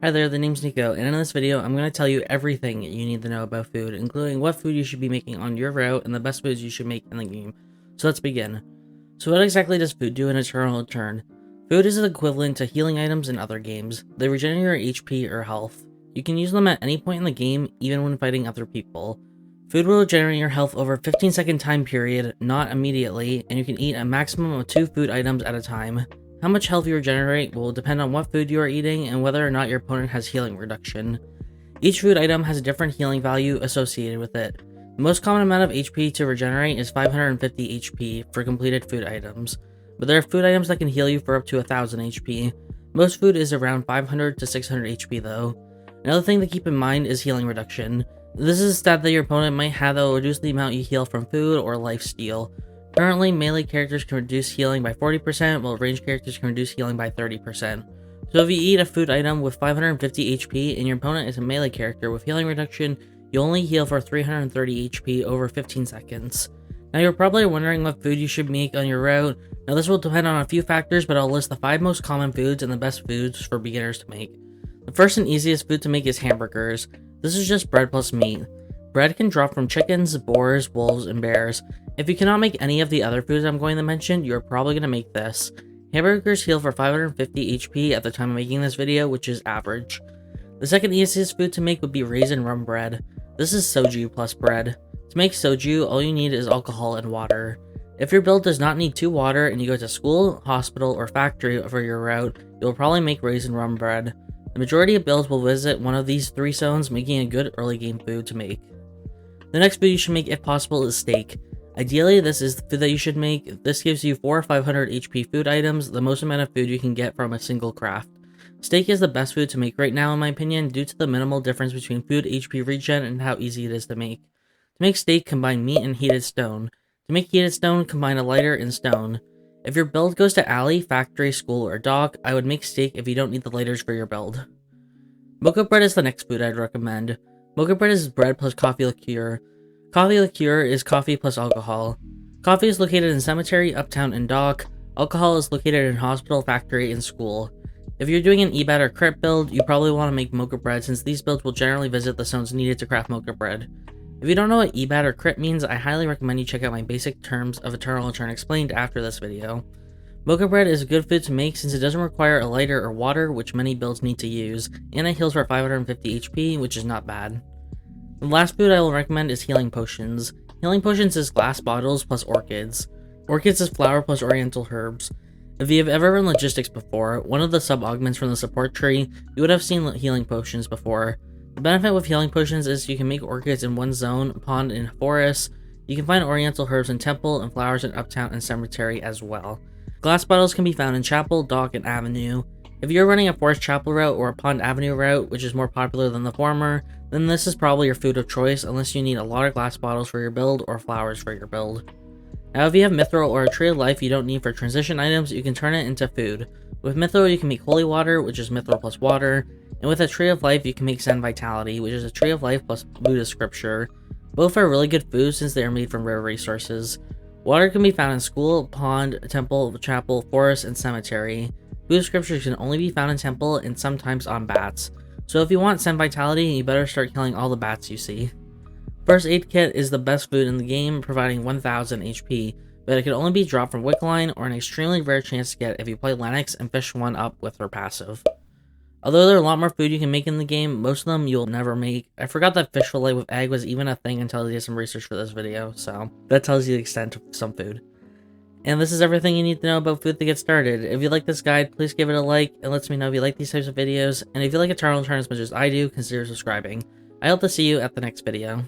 Hi there, the name's Nico, and in this video, I'm going to tell you everything you need to know about food, including what food you should be making on your route and the best foods you should make in the game. So let's begin. So what exactly does food do in Eternal Return? Food is the equivalent to healing items in other games. They regenerate your HP or health. You can use them at any point in the game, even when fighting other people. Food will regenerate your health over a 15-second time period, not immediately, and you can eat a maximum of 2 food items at a time. How much health you regenerate will depend on what food you are eating and whether or not your opponent has healing reduction. Each food item has a different healing value associated with it. The most common amount of HP to regenerate is 550 HP for completed food items, but there are food items that can heal you for up to 1000 HP. Most food is around 500 to 600 HP though. Another thing to keep in mind is healing reduction. This is a stat that your opponent might have that will reduce the amount you heal from food or lifesteal. Currently, melee characters can reduce healing by 40%, while ranged characters can reduce healing by 30%. So if you eat a food item with 550 HP and your opponent is a melee character with healing reduction, you only heal for 330 HP over 15 seconds. Now you're probably wondering what food you should make on your route. Now this will depend on a few factors, but I'll list the 5 most common foods and the best foods for beginners to make. The first and easiest food to make is hamburgers. This is just bread plus meat. Bread can drop from chickens, boars, wolves, and bears. If you cannot make any of the other foods I'm going to mention, you're probably going to make this. Hamburgers heal for 550 HP at the time of making this video, which is average. The second easiest food to make would be raisin rum bread. This is soju plus bread. To make soju, all you need is alcohol and water. If your build does not need 2 water and you go to school, hospital, or factory for your route, you'll probably make raisin rum bread. The majority of builds will visit one of these 3 zones, making a good early game food to make. The next food you should make if possible is steak. Ideally, this is the food that you should make. This gives you 4 or 500 HP food items, the most amount of food you can get from a single craft. Steak is the best food to make right now in my opinion due to the minimal difference between food HP regen and how easy it is to make. To make steak, combine meat and heated stone. To make heated stone, combine a lighter and stone. If your build goes to alley, factory, school, or dock, I would make steak if you don't need the lighters for your build. Mocha bread is the next food I'd recommend. Mocha bread is bread plus coffee liqueur. Coffee liqueur is coffee plus alcohol. Coffee is located in cemetery, uptown, and dock. Alcohol is located in hospital, factory, and school. If you're doing an EBAT or crit build, you probably want to make mocha bread since these builds will generally visit the zones needed to craft mocha bread. If you don't know what EBAT or crit means, I highly recommend you check out my basic terms of Eternal Return explained after this video. Mocha bread is a good food to make since it doesn't require a lighter or water, which many builds need to use, and it heals for 550 HP, which is not bad. The last food I will recommend is healing potions. Healing potions is glass bottles plus orchids. Orchids is flower plus oriental herbs. If you have ever run logistics before, one of the sub-augments from the support tree, you would have seen healing potions before. The benefit with healing potions is you can make orchids in one zone, pond, and forest. You can find oriental herbs in temple and flowers in uptown and cemetery as well. Glass bottles can be found in chapel, dock, and avenue. If you're running a forest chapel route or a pond avenue route, which is more popular than the former, then this is probably your food of choice unless you need a lot of glass bottles for your build or flowers for your build. Now if you have mithril or a tree of life you don't need for transition items, you can turn it into food. With mithril you can make holy water, which is mithril plus water, and with a tree of life you can make Zen vitality, which is a tree of life plus Buddhist scripture. Both are really good food since they are made from rare resources. Water can be found in school, pond, temple, chapel, forest, and cemetery. Buddhist scriptures can only be found in temple and sometimes on bats. So if you want Zen vitality, you better start killing all the bats you see. First aid kit is the best food in the game, providing 1000 HP, but it can only be dropped from Wickline or an extremely rare chance to get if you play Lennox and fish one up with her passive. Although there are a lot more food you can make in the game, most of them you'll never make. I forgot that fish fillet with egg was even a thing until I did some research for this video, so that tells you the extent of some food. And this is everything you need to know about food to get started. If you like this guide, please give it a like. It lets me know if you like these types of videos. And if you like Eternal Return as much as I do, consider subscribing. I hope to see you at the next video.